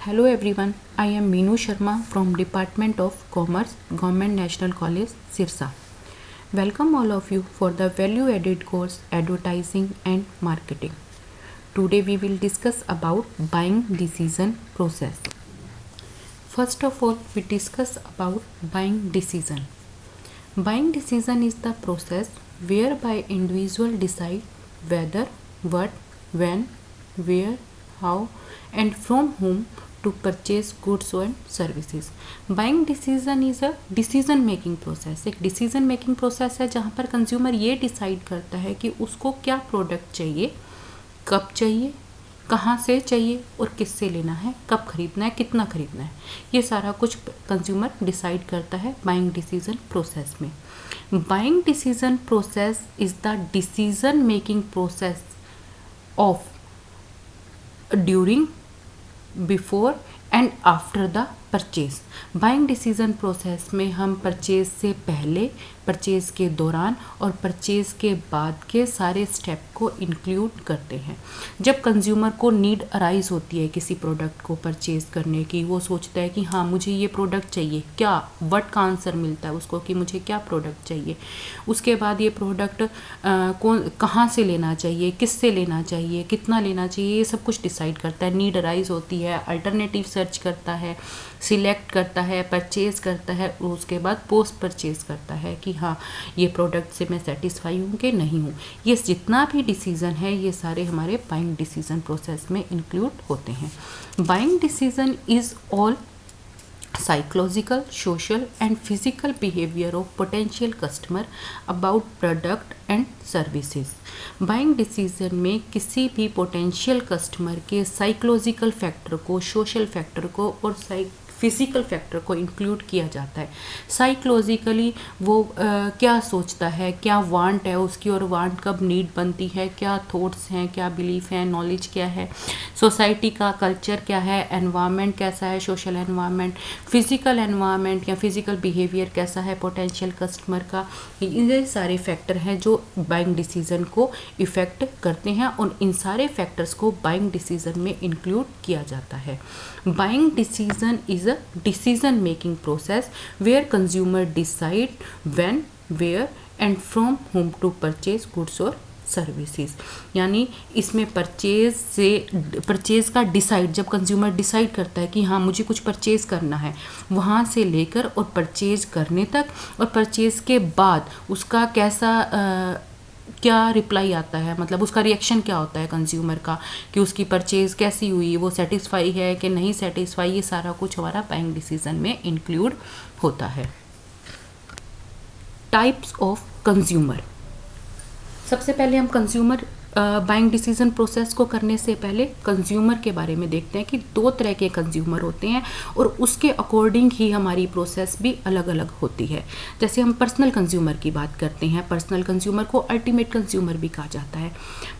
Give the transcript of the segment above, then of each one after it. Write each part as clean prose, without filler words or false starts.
Hello everyone, I am Meenu Sharma from Department of Commerce, Government National College, Sirsa. Welcome all of you for the value added course Advertising and Marketing. Today we will discuss about buying decision process. First of all, we discuss about buying decision. Buying decision is the process whereby individual decide whether, what, when, where, how and from whom to purchase goods and services. Buying decision is a decision making process. एक decision making process है जहाँ पर consumer ये decide करता है कि उसको क्या प्रोडक्ट चाहिए, कब चाहिए, कहाँ से चाहिए और किससे लेना है, कब खरीदना है, कितना खरीदना है। ये सारा कुछ कंज्यूमर डिसाइड करता है बाइंग डिसीजन प्रोसेस में। Buying decision process is the decision making process of during, before and after the purchase. Buying decision process में हम परचेज से पहले, परचेज के दौरान और परचेज के बाद के सारे स्टेप को इंक्लूड करते हैं। जब कंज्यूमर को नीड अराइज होती है किसी प्रोडक्ट को परचेज करने की, वो सोचता है कि हाँ मुझे ये प्रोडक्ट चाहिए, क्या व्हाट का आंसर मिलता है उसको कि मुझे क्या प्रोडक्ट चाहिए। उसके बाद ये प्रोडक्ट कहाँ से लेना चाहिए, किससे लेना चाहिए, कितना लेना चाहिए, ये सब कुछ डिसाइड करता है। नीड अराइज होती है, अल्टरनेटिव सर्च करता है, सिलेक्ट करता है, परचेज करता है, उसके बाद पोस्ट परचेज करता है कि हाँ ये प्रोडक्ट से मैं सेटिस्फाई हूँ कि नहीं हूँ। ये जितना भी डिसीज़न है ये सारे हमारे बाइंग डिसीजन प्रोसेस में इंक्लूड होते हैं। Buying decision is all psychological, social and physical behavior of potential customer about product and services. Buying decision में किसी भी पोटेंशियल कस्टमर के साइकोलॉजिकल फैक्टर को, सोशल फैक्टर को और फिजिकल फैक्टर को इंक्लूड किया जाता है। साइकोलॉजिकली वो क्या सोचता है, क्या वांट है उसकी और वांट कब नीड बनती है, क्या थॉट्स हैं, क्या बिलीफ हैं, नॉलेज क्या है, सोसाइटी का कल्चर क्या है, एनवायरनमेंट कैसा है, सोशल एनवायरनमेंट, फिजिकल एनवायरनमेंट या फिजिकल बिहेवियर कैसा है पोटेंशियल कस्टमर का। ये सारे फैक्टर हैं जो बाइंग डिसीजन को इफ़ेक्ट करते हैं और इन सारे फैक्टर्स को बाइंग डिसीजन में इंक्लूड किया जाता है। Buying decision is a decision making process where consumer decide when, where and from home to purchase goods और सर्विसेज। यानी इसमें परचेज का डिसाइड, जब कंज्यूमर डिसाइड करता है कि हाँ मुझे कुछ परचेज करना है, वहाँ से लेकर और परचेज करने तक और परचेज के बाद उसका कैसा क्या रिप्लाई आता है, मतलब उसका रिएक्शन क्या होता है कंज्यूमर का कि उसकी परचेज कैसी हुई, वो सेटिस्फाई है कि नहीं सेटिस्फाई, ये सारा कुछ हमारा बाइंग डिसीजन में इंक्लूड होता है। Types of consumer. सबसे पहले हम कंज्यूमर बाइंग डिसीजन प्रोसेस को करने से पहले कंज्यूमर के बारे में देखते हैं कि दो तरह के कंज्यूमर होते हैं और उसके अकॉर्डिंग ही हमारी प्रोसेस भी अलग अलग होती है। जैसे हम पर्सनल कंज्यूमर की बात करते हैं, पर्सनल कंज्यूमर को अल्टीमेट कंज्यूमर भी कहा जाता है।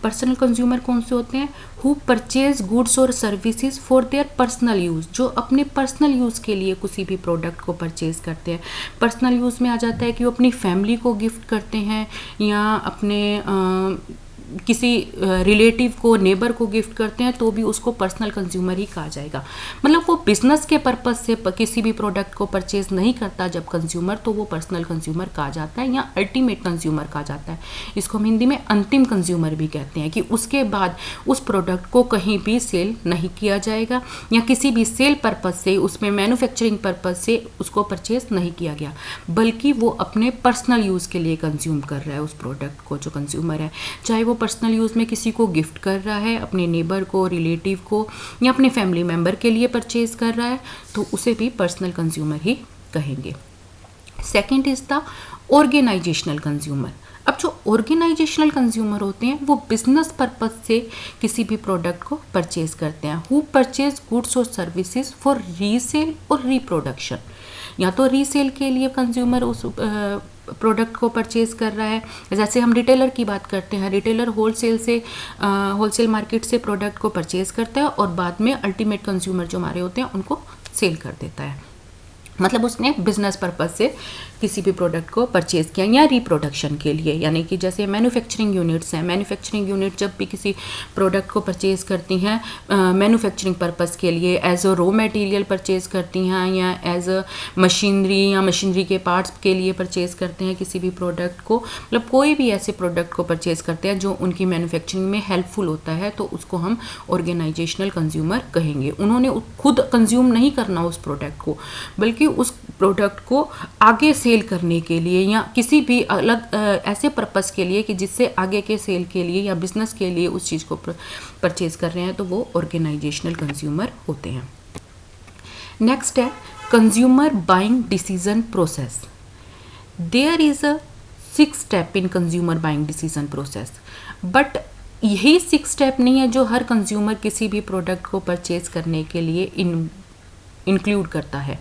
पर्सनल कंज्यूमर कौन से होते हैं? हु परचेज गुड्स और services for their personal use, जो अपने पर्सनल यूज़ के लिए किसी भी प्रोडक्ट को परचेज करते हैं। पर्सनल यूज़ में आ जाता है कि वो अपनी फैमिली को गिफ्ट करते हैं या अपने किसी रिलेटिव को, नेबर को गिफ्ट करते हैं, तो भी उसको पर्सनल कंज्यूमर ही कहा जाएगा। मतलब वो बिजनेस के पर्पस से किसी भी प्रोडक्ट को परचेज नहीं करता जब कंज्यूमर, तो वो पर्सनल कंज्यूमर कहा जाता है या अल्टीमेट कंज्यूमर कहा जाता है। इसको हम हिंदी में अंतिम कंज्यूमर भी कहते हैं कि उसके बाद उस प्रोडक्ट को कहीं भी सेल नहीं किया जाएगा या किसी भी सेल पर्पज से, उसमें मैन्युफैक्चरिंग पर्पज से उसको परचेज नहीं किया गया, बल्कि वो अपने पर्सनल यूज़ के लिए कंज्यूम कर रहा है उस प्रोडक्ट को। जो कंज्यूमर है, चाहे वो पर्सनल यूज़ में किसी को गिफ्ट कर रहा है, अपने नेबर को, रिलेटिव को या अपने फैमिली मेम्बर के लिए परचेज कर रहा है, तो उसे भी पर्सनल कंज्यूमर ही कहेंगे। Second is the organisational consumer. अब जो ऑर्गेनाइजेशनल कंज्यूमर होते हैं वो बिजनेस पर्पज से किसी भी प्रोडक्ट को परचेज करते हैं। हु परचेज गुड्स और सर्विसेज फॉर रीसेल और रिप्रोडक्शन। या तो रीसेल के लिए कंज्यूमर उस प्रोडक्ट को परचेज कर रहा है, जैसे हम रिटेलर की बात करते हैं, रिटेलर होलसेल मार्केट से प्रोडक्ट को परचेज करता है और बाद में अल्टीमेट कंज्यूमर जो हमारे होते हैं उनको सेल कर देता है। मतलब उसने बिजनेस पर्पज से किसी भी प्रोडक्ट को परचेज किया या रिप्रोडक्शन के लिए, यानी कि जैसे मैन्युफैक्चरिंग यूनिट्स हैं, मैन्युफैक्चरिंग यूनिट जब भी किसी प्रोडक्ट को परचेज करती हैं मैन्युफैक्चरिंग पर्पस के लिए, as a raw material purchase करती हैं या एज अ मशीनरी या मशीनरी के पार्ट्स के लिए परचेज करते हैं किसी भी प्रोडक्ट को, मतलब कोई भी ऐसे प्रोडक्ट को परचेज करते हैं जो उनकी मैन्युफैक्चरिंग में हेल्पफुल होता है, तो उसको हम ऑर्गेनाइजेशनल कंज्यूमर कहेंगे। उन्होंने खुद कंज्यूम नहीं करना उस प्रोडक्ट को, बल्कि उस प्रोडक्ट को आगे सेल करने के लिए या किसी भी अलग ऐसे पर्पस के लिए कि जिससे आगे के सेल के लिए या बिजनेस के लिए उस चीज़ को परचेज कर रहे हैं, तो वो ऑर्गेनाइजेशनल कंज्यूमर होते हैं। नेक्स्ट है consumer buying decision process. There is a 6 step in consumer buying decision process, but यही 6 स्टेप नहीं है जो हर कंज्यूमर किसी भी प्रोडक्ट को परचेज करने के लिए इंक्लूड करता है।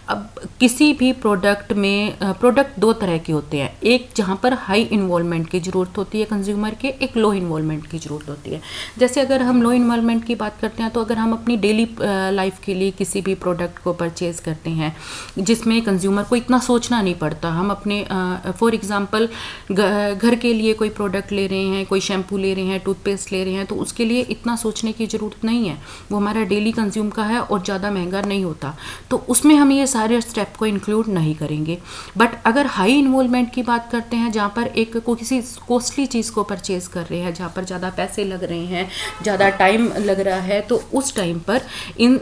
अब किसी भी प्रोडक्ट में प्रोडक्ट 2 तरह के होते हैं, एक जहाँ पर हाई इन्वॉल्वमेंट की ज़रूरत होती है कंज्यूमर के, एक लो इन्वॉल्वमेंट की ज़रूरत होती है। जैसे अगर हम लो इन्वॉल्वमेंट की बात करते हैं, तो अगर हम अपनी डेली लाइफ के लिए किसी भी प्रोडक्ट को परचेज़ करते हैं जिसमें कंज्यूमर को इतना सोचना नहीं पड़ता, हम अपने फॉर एग्ज़ाम्पल घर के लिए कोई प्रोडक्ट ले रहे हैं, कोई शैम्पू ले रहे हैं, टूथपेस्ट ले रहे हैं, तो उसके लिए इतना सोचने की ज़रूरत नहीं है, वो हमारा डेली कंज्यूम का है और ज़्यादा महंगा नहीं होता, तो उसमें हम ये सारे स्टेप को इंक्लूड नहीं करेंगे। बट अगर हाई इन्वॉल्वमेंट की बात करते हैं, जहाँ पर एक को किसी कॉस्टली चीज़ को परचेज कर रहे हैं, जहाँ पर ज़्यादा पैसे लग रहे हैं, ज़्यादा टाइम लग रहा है, तो उस टाइम पर इन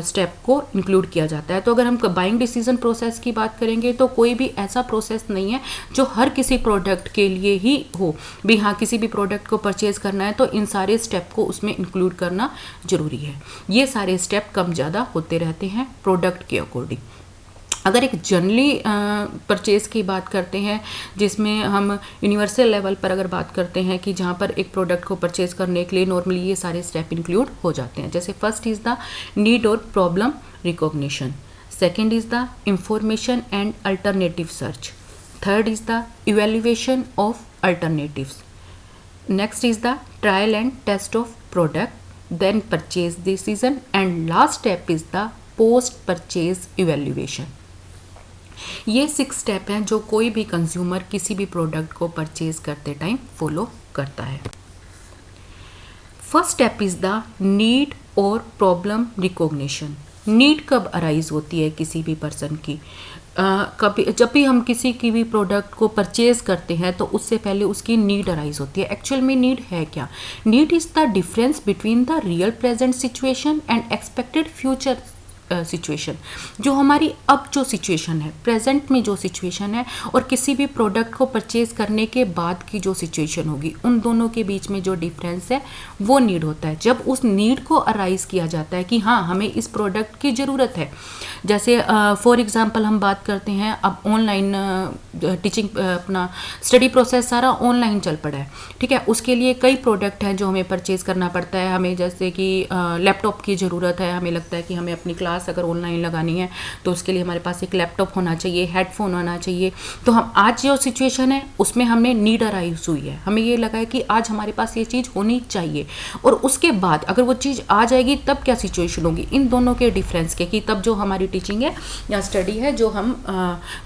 स्टेप को इंक्लूड किया जाता है। तो अगर हम बाइंग डिसीजन प्रोसेस की बात करेंगे, तो कोई भी ऐसा प्रोसेस नहीं है जो हर किसी प्रोडक्ट के लिए ही हो भी, हाँ किसी भी प्रोडक्ट को परचेज करना है तो इन सारे स्टेप को उसमें इंक्लूड करना ज़रूरी है। ये सारे स्टेप कम ज़्यादा होते रहते हैं प्रोडक्ट के अकॉर्डिंग। अगर एक जनरली परचेज़ की बात करते हैं, जिसमें हम यूनिवर्सल लेवल पर अगर बात करते हैं कि जहाँ पर एक प्रोडक्ट को परचेज़ करने के लिए नॉर्मली ये सारे स्टेप इंक्लूड हो जाते हैं। जैसे फर्स्ट इज़ द नीड और problem recognition, second is the information and alternative search, third is the evaluation of alternatives, next is the trial and test of product, then purchase decision, and last step is the post purchase evaluation। ये 6 step हैं जो कोई भी consumer किसी भी product को purchase करते time follow करता है। First step is the need और प्रॉब्लम रिकॉग्निशन। नीड कब अराइज होती है किसी भी पर्सन की? कभी जब भी हम किसी की भी प्रोडक्ट को परचेज करते हैं तो उससे पहले उसकी नीड अराइज होती है। एक्चुअल में नीड है क्या? Need is the difference between the real present situation and expected future situation. जो हमारी अब जो सिचुएशन है, प्रेजेंट में जो सिचुएशन है, और किसी भी प्रोडक्ट को परचेज करने के बाद की जो सिचुएशन होगी, उन दोनों के बीच में जो डिफरेंस है वो नीड होता है। जब उस नीड को अराइज किया जाता है कि हाँ हमें इस प्रोडक्ट की ज़रूरत है, जैसे फॉर एग्जांपल हम बात करते हैं, अब ऑनलाइन टीचिंग अपना स्टडी प्रोसेस सारा ऑनलाइन चल पड़ा है, ठीक है। उसके लिए कई प्रोडक्ट हैं जो हमें परचेज करना पड़ता है। हमें जैसे कि लैपटॉप की ज़रूरत है, हमें लगता है कि हमें अपनी क्लास अगर ऑनलाइन लगानी है तो उसके लिए हमारे पास एक लैपटॉप होना चाहिए, हेडफोन होना चाहिए। तो हम आज जो सिचुएशन है उसमें हमें नीड अराइज हुई है, हमें ये लगा है कि आज हमारे पास ये चीज़ होनी चाहिए, और उसके बाद अगर वो चीज़ आ जाएगी तब क्या सिचुएशन होगी, इन दोनों के डिफरेंस के, कि तब जो हमारी टीचिंग है या स्टडी है जो हम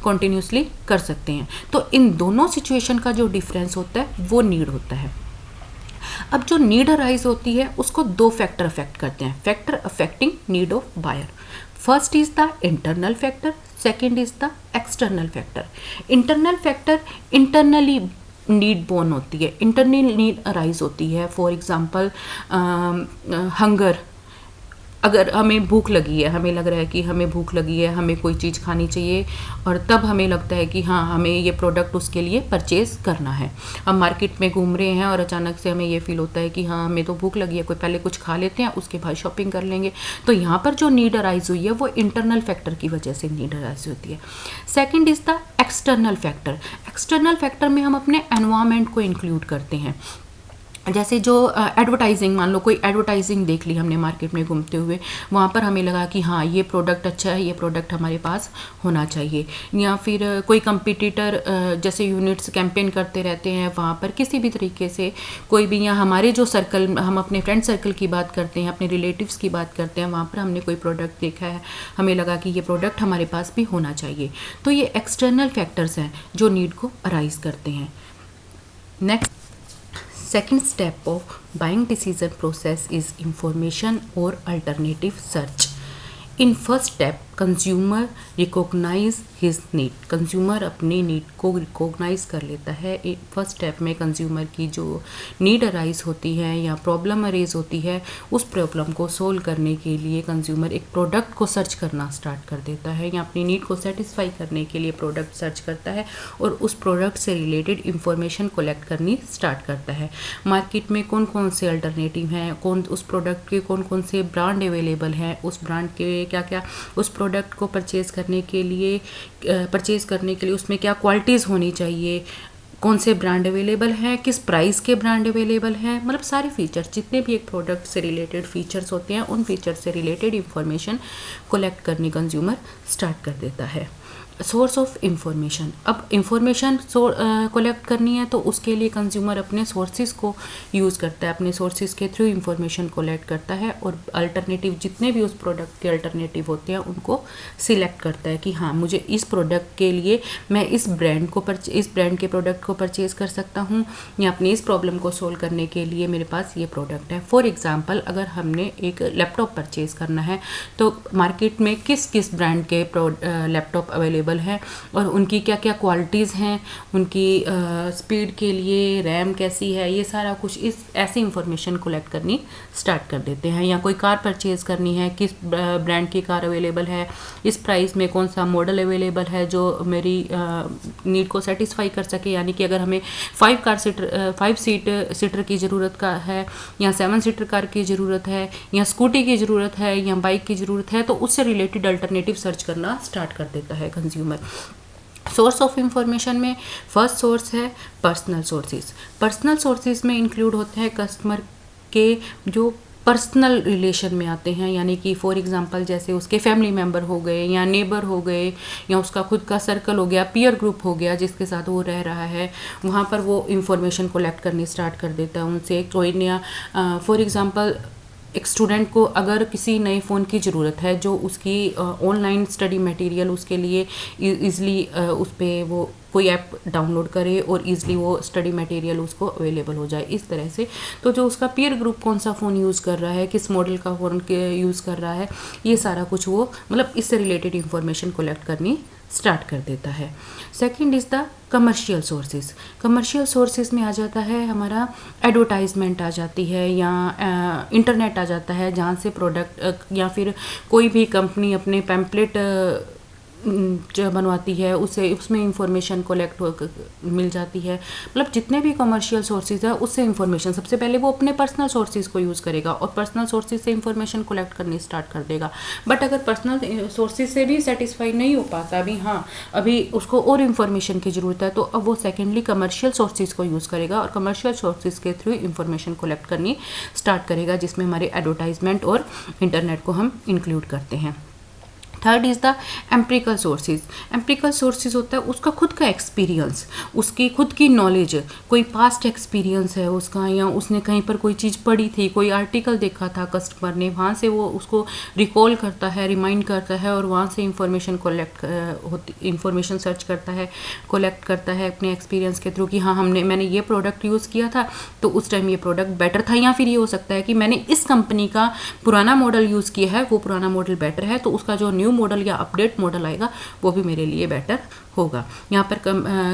कंटिन्यूसली कर सकते हैं। तो इन दोनों सिचुएशन का जो डिफरेंस होता है वो नीड होता है। अब जो नीड अराइज होती है उसको 2 फैक्टर अफेक्ट करते हैं, factor affecting need of buyer. First is the internal factor, second is the external factor. Internal factor internally need born होती है, इंटरनल नीड अराइज होती है। फॉर एग्जांपल हंगर, अगर हमें भूख लगी है, हमें लग रहा है कि हमें भूख लगी है, हमें कोई चीज़ खानी चाहिए, और तब हमें लगता है कि हाँ हमें ये प्रोडक्ट उसके लिए परचेज़ करना है। हम मार्केट में घूम रहे हैं और अचानक से हमें ये फील होता है कि हाँ हमें तो भूख लगी है, कोई पहले कुछ खा लेते हैं उसके बाद शॉपिंग कर लेंगे। तो यहाँ पर जो नीड अराइज हुई है वो इंटरनल फैक्टर की वजह से नीड अराइज होती है। Second is the external factor. External factor में हम अपने एनवायरनमेंट को इंक्लूड करते हैं। जैसे जो एडवर्टाइजिंग, मान लो कोई एडवर्टाइजिंग देख ली हमने मार्केट में घूमते हुए, वहाँ पर हमें लगा कि हाँ ये प्रोडक्ट अच्छा है, ये प्रोडक्ट हमारे पास होना चाहिए। या फिर कोई कंपटीटर जैसे यूनिट्स कैंपेन करते रहते हैं, वहाँ पर किसी भी तरीके से कोई भी, या हमारे जो सर्कल, हम अपने फ्रेंड सर्कल की बात करते हैं, अपने रिलेटिव्स की बात करते हैं, वहाँ पर हमने कोई प्रोडक्ट देखा है, हमें लगा कि ये प्रोडक्ट हमारे पास भी होना चाहिए। तो ये एक्सटर्नल फैक्टर्स हैं जो नीड को अराइज करते हैं। Next, second step of buying decision process is information or alternative search. In first step, consumer recognise his need. Consumer अपनी नीड को रिकॉग्नाइज कर लेता है। एक फर्स्ट स्टेप में कंज्यूमर की जो नीड अराइज होती है या प्रॉब्लम अरेज होती है, उस प्रॉब्लम को सोल्व करने के लिए कंज्यूमर एक प्रोडक्ट को सर्च करना स्टार्ट कर देता है, या अपनी नीड को सेटिस्फाई करने के लिए प्रोडक्ट सर्च करता है और उस प्रोडक्ट से रिलेटेड इंफॉर्मेशन कलेक्ट करनी स्टार्ट करता है। मार्केट में कौन कौन से अल्टरनेटिव हैं, कौन उस प्रोडक्ट के कौन कौन से ब्रांड अवेलेबल हैं, उस ब्रांड के क्या क्या, उस प्रोडक्ट को परचेज़ करने के लिए उसमें क्या क्वालिटीज़ होनी चाहिए, कौन से ब्रांड अवेलेबल हैं, किस प्राइस के ब्रांड अवेलेबल हैं, मतलब सारे फीचर्स, जितने भी एक प्रोडक्ट से रिलेटेड फीचर्स होते हैं, उन फीचर्स से रिलेटेड इंफॉर्मेशन कलेक्ट करनी कंज्यूमर स्टार्ट कर देता है। सोर्स ऑफ इंफॉर्मेशन, अब इंफॉर्मेशन कलेक्ट करनी है तो उसके लिए कंज्यूमर अपने सोर्सेज को यूज़ करता है, अपने सोर्सेज के थ्रू इंफॉर्मेशन कलेक्ट करता है और अल्टरनेटिव, जितने भी उस प्रोडक्ट के अल्टरनेटिव होते हैं उनको सिलेक्ट करता है कि हाँ मुझे इस प्रोडक्ट के लिए मैं इस ब्रांड के प्रोडक्ट को परचेज़ कर सकता हूँ, या अपनी इस प्रॉब्लम को सोल्व करने के लिए मेरे पास ये प्रोडक्ट है। फॉर एग्जाम्पल, अगर हमने एक लैपटॉप परचेज़ करना है तो मार्केट में किस किस ब्रांड के लैपटॉप अवेलेबल है और उनकी क्या क्या क्वालिटीज़ हैं, उनकी स्पीड के लिए रैम कैसी है, ये सारा कुछ इस ऐसी इंफॉर्मेशन कलेक्ट करनी स्टार्ट कर देते हैं। या कोई कार परचेज़ करनी है, किस ब्रांड की कार अवेलेबल है, इस प्राइस में कौन सा मॉडल अवेलेबल है जो मेरी नीड को सेटिस्फाई कर सके। यानी कि अगर हमें 5 सीटर की ज़रूरत का है, या 7 सीटर कार की ज़रूरत है, या स्कूटी की ज़रूरत है, या बाइक की ज़रूरत है, तो उससे रिलेटेड अल्टरनेटिव सर्च करना स्टार्ट कर देता है कंज्यूमर। सोर्स ऑफ इंफॉर्मेशन में फर्स्ट सोर्स है पर्सनल सोर्सेज। पर्सनल सोर्सेज में इंक्लूड होते हैं कस्टमर के जो पर्सनल रिलेशन में आते हैं, यानी कि फॉर एग्जांपल जैसे उसके फैमिली मेम्बर हो गए, या नेबर हो गए, या उसका खुद का सर्कल हो गया, पीयर ग्रुप हो गया जिसके साथ वो रह रहा है, वहाँ पर वो इंफॉर्मेशन कलेक्ट करनी स्टार्ट कर देता है उनसे। कोई नया, फॉर एग्जांपल एक स्टूडेंट को अगर किसी नए फ़ोन की ज़रूरत है जो उसकी ऑनलाइन स्टडी मटेरियल उसके लिए ईज़िली उस पर वो कोई ऐप डाउनलोड करे और ईज़िली वो स्टडी मटेरियल उसको अवेलेबल हो जाए, इस तरह से। तो जो उसका पीयर ग्रुप कौन सा फ़ोन यूज़ कर रहा है, किस मॉडल का फ़ोन यूज़ कर रहा है, ये सारा कुछ वो मतलब इससे रिलेटेड इंफॉर्मेशन कलेक्ट करनी स्टार्ट कर देता है। Second is the commercial sources. Commercial sources में आ जाता है हमारा एडवर्टाइजमेंट आ जाती है, या इंटरनेट आ जाता है, जहाँ से प्रोडक्ट या फिर कोई भी कंपनी अपने पैम्पलेट जो बनवाती है उसे उसमें इंफॉर्मेशन कलेक्ट मिल जाती है। मतलब जितने भी कमर्शियल सोर्सेज है उससे इंफॉर्मेशन, सबसे पहले वो अपने पर्सनल सोर्सेज को यूज़ करेगा और पर्सनल सोर्सेज से इंफॉर्मेशन कलेक्ट करनी स्टार्ट कर देगा। बट अगर पर्सनल सोर्सेज से भी सेटिस्फाई नहीं हो पाता, अभी उसको और इन्फॉर्मेशन की ज़रूरत है, तो अब वो सेकेंडली कमर्शियल सोर्सेज को यूज़ करेगा और कमर्शियल सोर्सेज के थ्रू इंफॉर्मेशन कलेक्ट करनी स्टार्ट करेगा, जिसमें हमारे एडवर्टाइजमेंट और इंटरनेट को हम इंक्लूड करते हैं। Third is the empirical sources. Empirical sources होता है उसका खुद का एक्सपीरियंस, उसकी खुद की नॉलेज, कोई पास्ट एक्सपीरियंस है उसका, या उसने कहीं पर कोई चीज़ पढ़ी थी, कोई आर्टिकल देखा था कस्टमर ने, वहाँ से वो उसको रिकॉल करता है, रिमाइंड करता है और वहाँ से इंफॉर्मेशन सर्च करता है, कलेक्ट करता है अपने एक्सपीरियंस के थ्रू कि हाँ मैंने ये प्रोडक्ट यूज़ किया था तो उस टाइम ये प्रोडक्ट बेटर था, या फिर ये हो सकता है कि मैंने इस कंपनी का पुराना मॉडल यूज़ किया है, वो पुराना मॉडल बेटर है, तो उसका जो न्यू मॉडल या अपडेट मॉडल आएगा वो भी मेरे लिए बेटर होगा। यहाँ पर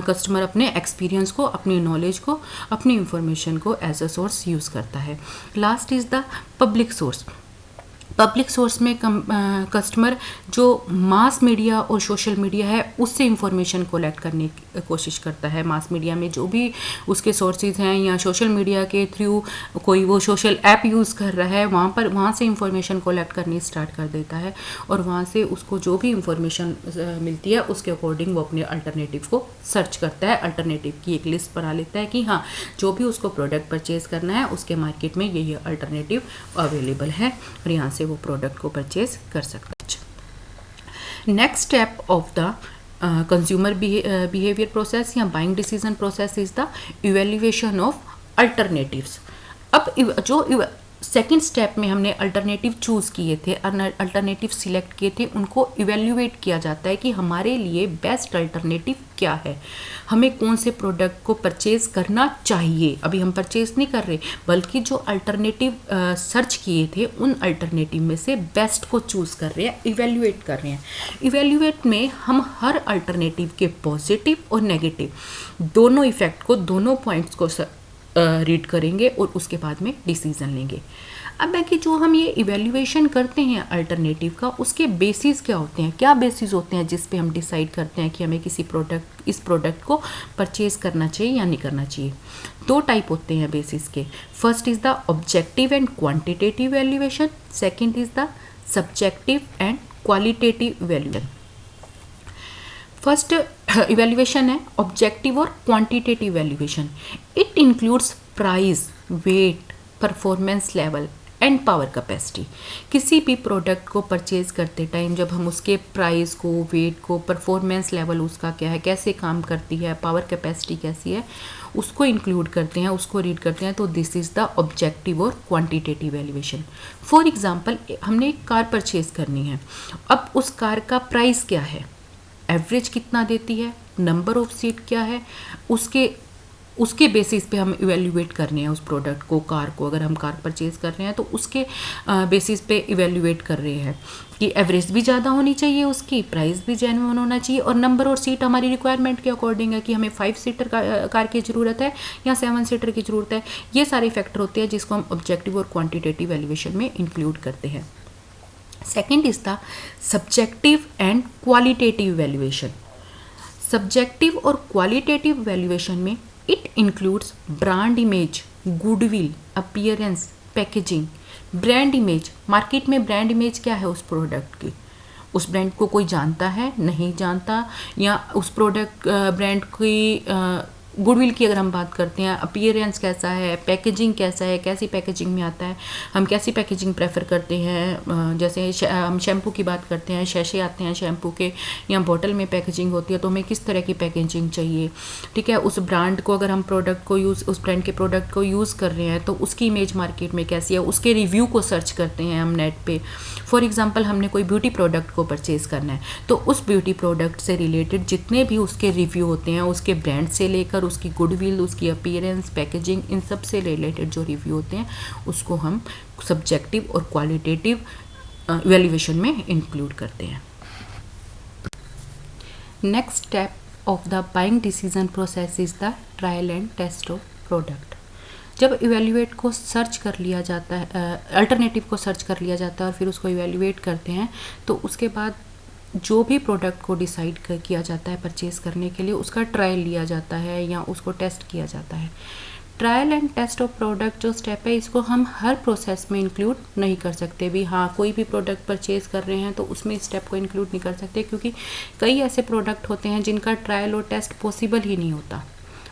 कस्टमर अपने एक्सपीरियंस को, अपनी नॉलेज को, अपनी इंफॉर्मेशन को एज अ सोर्स यूज़ करता है। Last is the public source. Public source में कस्टमर जो मास मीडिया और सोशल मीडिया है उससे इंफॉर्मेशन कलेक्ट करने की कोशिश करता है। मास मीडिया में जो भी उसके सोर्सेज हैं या सोशल मीडिया के थ्रू कोई वो सोशल ऐप यूज़ कर रहा है वहाँ से इंफॉर्मेशन कलेक्ट करनी स्टार्ट कर देता है और वहाँ से उसको जो भी इंफॉर्मेशन मिलती है उसके अकॉर्डिंग वो अपने अल्टरनेटिव को सर्च करता है, अल्टरनेटिव की एक लिस्ट बना लेता है कि हाँ जो भी उसको प्रोडक्ट परचेज़ करना है उसके मार्केट में ये अल्टरनेटिव अवेलेबल है और यहाँ से वो प्रोडक्ट को परचेज कर सकता है। Next step of the consumer behaviour process या buying decision process is the evaluation of alternatives. अब जो सेकेंड स्टेप में हमने अल्टरनेटिव चूज़ किए थे, अल्टरनेटिव सिलेक्ट किए थे, उनको इवेल्युएट किया जाता है कि हमारे लिए बेस्ट अल्टरनेटिव क्या है, हमें कौन से प्रोडक्ट को परचेज़ करना चाहिए। अभी हम परचेज़ नहीं कर रहे बल्कि जो अल्टरनेटिव सर्च किए थे उन अल्टरनेटिव में से बेस्ट को चूज़ कर रहे हैं, इवेल्युएट कर रहे हैं। इवेल्युएट में हम हर अल्टरनेटिव के पॉजिटिव और नेगेटिव दोनों इफ़ेक्ट को, दोनों पॉइंट्स को रीड करेंगे और उसके बाद में डिसीजन लेंगे। अब बाकी जो हम ये इवेल्युएशन करते हैं अल्टरनेटिव का, उसके बेसिस क्या होते हैं, क्या बेसिस होते हैं जिस पे हम डिसाइड करते हैं कि हमें इस प्रोडक्ट को परचेज़ करना चाहिए या नहीं करना चाहिए। दो टाइप होते हैं बेसिस के। First is the objective and quantitative valuation, second is the subjective and qualitative valuation. First evaluation है ऑब्जेक्टिव और quantitative valuation. It includes price, weight, performance level and power capacity. किसी भी प्रोडक्ट को purchase करते time जब हम उसके price को, वेट को, परफॉर्मेंस लेवल उसका क्या है, कैसे काम करती है, पावर कैपेसिटी कैसी है, उसको इंक्लूड करते हैं, उसको रीड करते हैं, तो दिस इज़ द ऑब्जेक्टिव और क्वांटिटेटिव वैल्यूएशन। फॉर एग्जांपल हमने एक कार परचेज करनी है, अब उस कार का प्राइस क्या है, एवरेज कितना देती है, नंबर ऑफ सीट क्या है, उसके बेसिस पे हम इवेल्युएट कर रहे हैं उस प्रोडक्ट को, कार को। अगर हम कार परचेज़ कर रहे हैं तो उसके बेसिस पे इवेल्युएट कर रहे हैं कि एवरेज भी ज़्यादा होनी चाहिए, उसकी प्राइस भी जेन्युइन होना चाहिए और नंबर और सीट हमारी रिक्वायरमेंट के अकॉर्डिंग है कि हमें 5 सीटर कार की ज़रूरत है या 7 सीटर की ज़रूरत है। ये सारे फैक्टर होते हैं जिसको हम ऑब्जेक्टिव और क्वान्टिटेटिव वैल्यूएशन में इंक्लूड करते हैं। Second is the subjective and qualitative valuation. Subjective और क्वालिटेटिव वैल्यूएशन में it includes brand image, goodwill, appearance, packaging. Brand image, market में ब्रांड इमेज क्या है उस प्रोडक्ट की, उस ब्रांड को कोई जानता है, नहीं जानता, या उस प्रोडक्ट ब्रांड की गुडविल की अगर हम बात करते हैं, अपीयरेंस कैसा है, पैकेजिंग कैसा है, कैसी पैकेजिंग में आता है, हम कैसी पैकेजिंग प्रेफर करते हैं। जैसे हम शैम्पू की बात करते हैं, शैशे आते हैं शैम्पू के या बॉटल में पैकेजिंग होती है, तो हमें किस तरह की पैकेजिंग चाहिए, ठीक है। उस ब्रांड को अगर हम उस ब्रांड के प्रोडक्ट को यूज़ कर रहे हैं तो उसकी इमेज मार्केट में कैसी है, उसके रिव्यू को सर्च करते हैं हम नेट पे। फॉर एग्जांपल हमने कोई ब्यूटी प्रोडक्ट को परचेज़ करना है तो उस ब्यूटी प्रोडक्ट से रिलेटेड जितने भी उसके रिव्यू होते हैं, उसके ब्रांड से लेकर उसकी गुडविल, उसकी अपीयरेंस, पैकेजिंग, इन सब से रिलेटेड जो रिव्यू होते हैं उसको हम सब्जेक्टिव और क्वालिटेटिव वैल्यूएशन में इंक्लूड करते हैं। Next step of the buying decision process is the trial and test of product. जब इवेल्युएट को सर्च कर लिया जाता है, अल्टरनेटिव को सर्च कर लिया जाता है और फिर उसको इवेल्युएट करते हैं, तो उसके बाद जो भी प्रोडक्ट को डिसाइड किया जाता है परचेज़ करने के लिए, उसका ट्रायल लिया जाता है या उसको टेस्ट किया जाता है। Trial and test of product जो स्टेप है, इसको हम हर प्रोसेस में इंक्लूड नहीं कर सकते भी। हाँ, कोई भी प्रोडक्ट परचेज़ कर रहे हैं तो उसमें इस स्टेप को इंक्लूड नहीं कर सकते, क्योंकि कई ऐसे प्रोडक्ट होते हैं जिनका ट्रायल और टेस्ट पॉसिबल ही नहीं होता,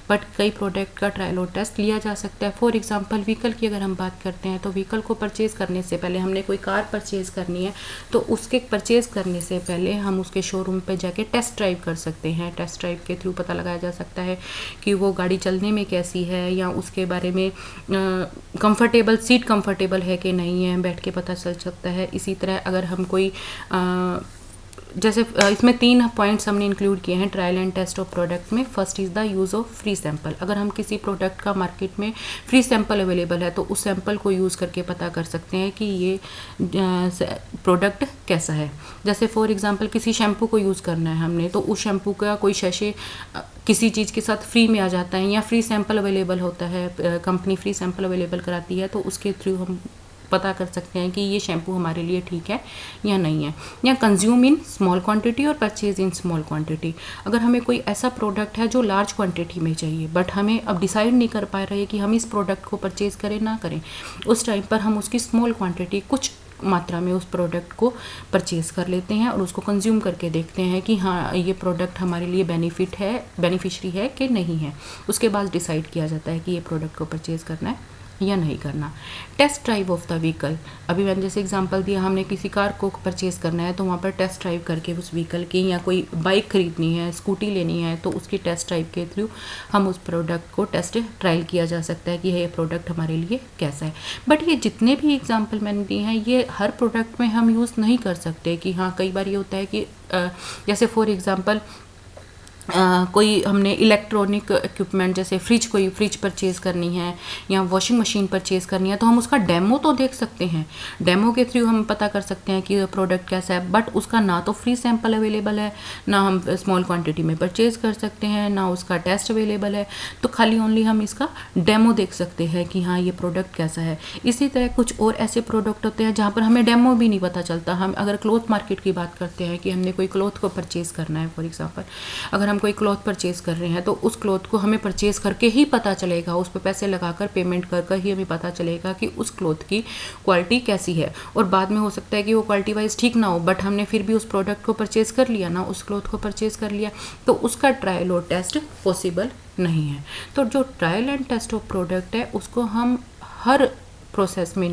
बट कई प्रोडक्ट का ट्रायल और टेस्ट लिया जा सकता है। फॉर एग्जांपल व्हीकल की अगर हम बात करते हैं तो व्हीकल को परचेज़ करने से पहले, हमने कोई कार परचेज़ करनी है तो उसके परचेज़ करने से पहले हम उसके शोरूम पे जाके टेस्ट ड्राइव कर सकते हैं। टेस्ट ड्राइव के थ्रू पता लगाया जा सकता है कि वो गाड़ी चलने में कैसी है, या उसके बारे में कंफर्टेबल सीट कंफर्टेबल है कि नहीं है, बैठ के पता चल सकता है। इसी तरह अगर हम कोई जैसे इसमें 3 पॉइंट्स हमने इंक्लूड किए हैं trial and test of product में। First is the use of free sample. अगर हम किसी प्रोडक्ट का मार्केट में फ्री सैंपल अवेलेबल है तो उस सैंपल को यूज़ करके पता कर सकते हैं कि ये प्रोडक्ट कैसा है। जैसे फॉर एग्जांपल किसी शैम्पू को यूज़ करना है हमने, तो उस शैम्पू का कोई शैशे किसी चीज़ के साथ फ्री में आ जाता है या फ्री सैंपल अवेलेबल होता है, कंपनी फ्री सैंपल अवेलेबल कराती है, तो उसके थ्रू हम पता कर सकते हैं कि ये शैम्पू हमारे लिए ठीक है या नहीं है। या कंज्यूम इन स्मॉल क्वांटिटी और परचेज इन स्मॉल क्वांटिटी। अगर हमें कोई ऐसा प्रोडक्ट है जो लार्ज क्वांटिटी में चाहिए बट हमें अब डिसाइड नहीं कर पा रहे कि हम इस प्रोडक्ट को परचेज़ करें ना करें, उस टाइम पर हम उसकी स्मॉल क्वांटिटी कुछ मात्रा में उस प्रोडक्ट को परचेज़ कर लेते हैं और उसको कंज्यूम करके देखते हैं कि हाँ ये प्रोडक्ट हमारे लिए बेनिफिशरी है कि नहीं है। उसके बाद डिसाइड किया जाता है कि ये प्रोडक्ट को परचेज़ करना है या नहीं करना। Test drive of the vehicle, अभी मैंने जैसे एग्जांपल दिया, हमने किसी कार को परचेज़ करना है तो वहाँ पर टेस्ट ड्राइव करके उस व्हीकल की, या कोई बाइक खरीदनी है, स्कूटी लेनी है, तो उसकी टेस्ट ड्राइव के थ्रू हम उस प्रोडक्ट को टेस्ट ट्रायल किया जा सकता है कि ये प्रोडक्ट हमारे लिए कैसा है। बट ये जितने भी एग्जाम्पल मैंने दिए हैं ये हर प्रोडक्ट में हम यूज़ नहीं कर सकते कि हाँ, कई बार ये होता है कि जैसे फॉर एग्ज़ाम्पल कोई हमने इलेक्ट्रॉनिक इक्विपमेंट जैसे कोई फ्रिज परचेज़ करनी है या वॉशिंग मशीन परचेज़ करनी है तो हम उसका डेमो तो देख सकते हैं, डेमो के थ्रू हम पता कर सकते हैं कि प्रोडक्ट कैसा है, बट उसका ना तो फ्री सैंपल अवेलेबल है, ना हम स्मॉल क्वांटिटी में परचेज़ कर सकते हैं, ना उसका टेस्ट अवेलेबल है, तो खाली ओनली हम इसका डेमो देख सकते हैं कि हाँ ये प्रोडक्ट कैसा है। इसी तरह कुछ और ऐसे प्रोडक्ट होते हैं जहाँ पर हमें डेमो भी नहीं पता चलता। हम अगर क्लॉथ मार्केट की बात करते हैं कि हमने कोई क्लॉथ को परचेज़ करना है, फॉर एग्जाम्पल अगर हम कोई क्लॉथ परचेज़ कर रहे हैं तो उस क्लॉथ को हमें परचेज़ करके ही पता चलेगा, उस पर पैसे लगाकर पेमेंट कर ही हमें पता चलेगा कि उस क्लॉथ की क्वालिटी कैसी है। और बाद में हो सकता है कि वो क्वालिटी वाइज ठीक ना हो, बट हमने फिर भी उस प्रोडक्ट को परचेज़ कर लिया ना, उस क्लॉथ को परचेज़ कर लिया, तो उसका ट्रायल और टेस्ट पॉसिबल नहीं है। तो जो trial and test of product है उसको हम हर प्रोसेस में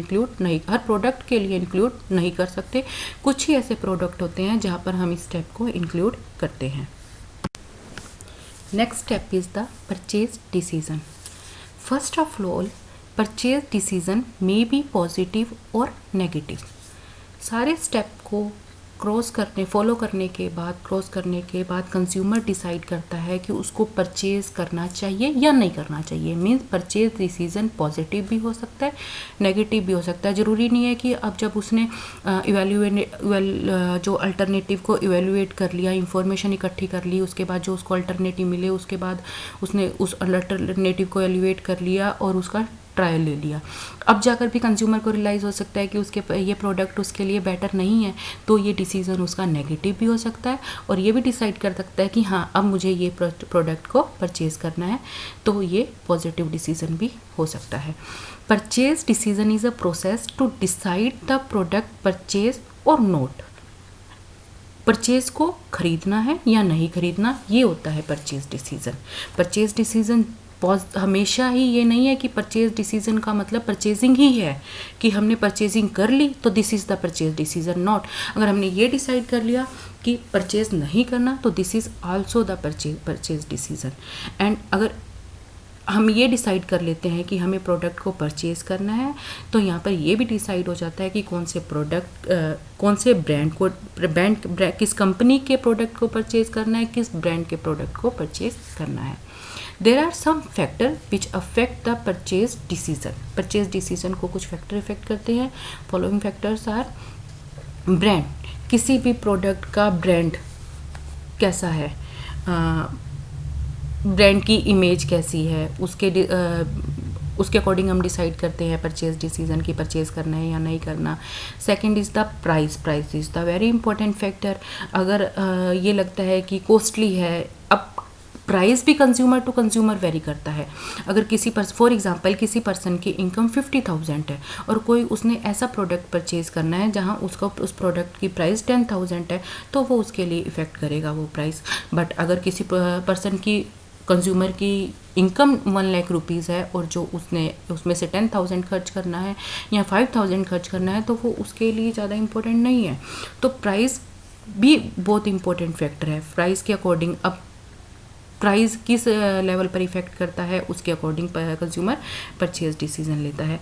हर प्रोडक्ट के लिए इंक्लूड नहीं कर सकते। कुछ ही ऐसे प्रोडक्ट होते हैं जहाँ पर हम इस स्टेप को इंक्लूड करते हैं। Next step is the purchase decision. First of all, purchase decision may be positive or negative. सारे स्टेप को फॉलो करने के बाद कंज्यूमर डिसाइड करता है कि उसको परचेज़ करना चाहिए या नहीं करना चाहिए। मीन्स परचेज़ डिसीज़न पॉजिटिव भी हो सकता है, नेगेटिव भी हो सकता है। ज़रूरी नहीं है कि अब जब उसने जो अल्टरनेटिव को इवेल्युएट कर लिया, इंफॉर्मेशन इकट्ठी कर ली, उसके बाद जो उसको अल्टरनेटिव मिले उसके बाद उसने उस अल्टरनेटिव को एवेल्युएट कर लिया और उसका ट्रायल ले लिया, अब जाकर भी कंज्यूमर को रियलाइज़ हो सकता है कि ये प्रोडक्ट उसके लिए बेटर नहीं है, तो ये डिसीज़न उसका नेगेटिव भी हो सकता है और ये भी डिसाइड कर सकता है कि हाँ अब मुझे ये प्रोडक्ट को परचेज़ करना है, तो ये पॉजिटिव डिसीज़न भी हो सकता है। Purchase decision is a process to decide the product purchase और नॉट। परचेज़ को खरीदना है या नहीं खरीदना, ये होता है परचेज़ डिसीज़न। परचेज़ डिसीज़न हमेशा ही ये नहीं है कि परचेज़ डिसीज़न का मतलब परचेजिंग ही है कि हमने परचेजिंग कर ली तो this is the purchase decision. Not, अगर हमने ये डिसाइड कर लिया कि परचेज़ नहीं करना तो this is also the purchase decision. And अगर हम ये डिसाइड कर लेते हैं कि हमें प्रोडक्ट को परचेज़ करना है तो यहाँ पर ये भी डिसाइड हो जाता है कि कौन से ब्रांड को किस कंपनी के प्रोडक्ट को परचेज़ करना है, किस ब्रांड के प्रोडक्ट को परचेज़ करना है। There are some factors which affect the purchase decision. Purchase decision को कुछ फैक्टर इफेक्ट करते हैं। फॉलोइंग फैक्टर्स आर ब्रांड, किसी भी प्रोडक्ट का ब्रांड कैसा है, ब्रांड की इमेज कैसी है, उसके अकॉर्डिंग हम डिसाइड करते हैं परचेज़ डिसीज़न की परचेज़ करना है या नहीं करना। Second is the price is the very important factor. अगर ये लगता है कि कॉस्टली है, अब प्राइस भी कंज्यूमर टू कंज्यूमर वेरी करता है। अगर फॉर एग्जांपल किसी पर्सन की इनकम 50,000 है और कोई उसने ऐसा प्रोडक्ट परचेज़ करना है जहां उसका उस प्रोडक्ट की प्राइस 10,000 है तो वो उसके लिए इफ़ेक्ट करेगा वो प्राइस। बट अगर किसी पर्सन की कंज्यूमर की इनकम 1 लाख रुपीज़ है और जो उसमें से 10,000 खर्च करना है या 5,000 खर्च करना है तो वो उसके लिए ज़्यादा इम्पोर्टेंट नहीं है। तो प्राइस भी बहुत इंपॉर्टेंट फैक्टर है। प्राइस के अकॉर्डिंग, अब प्राइस किस लेवल पर इफेक्ट करता है उसके अकॉर्डिंग कंज्यूमर परचेज डिसीजन लेता है।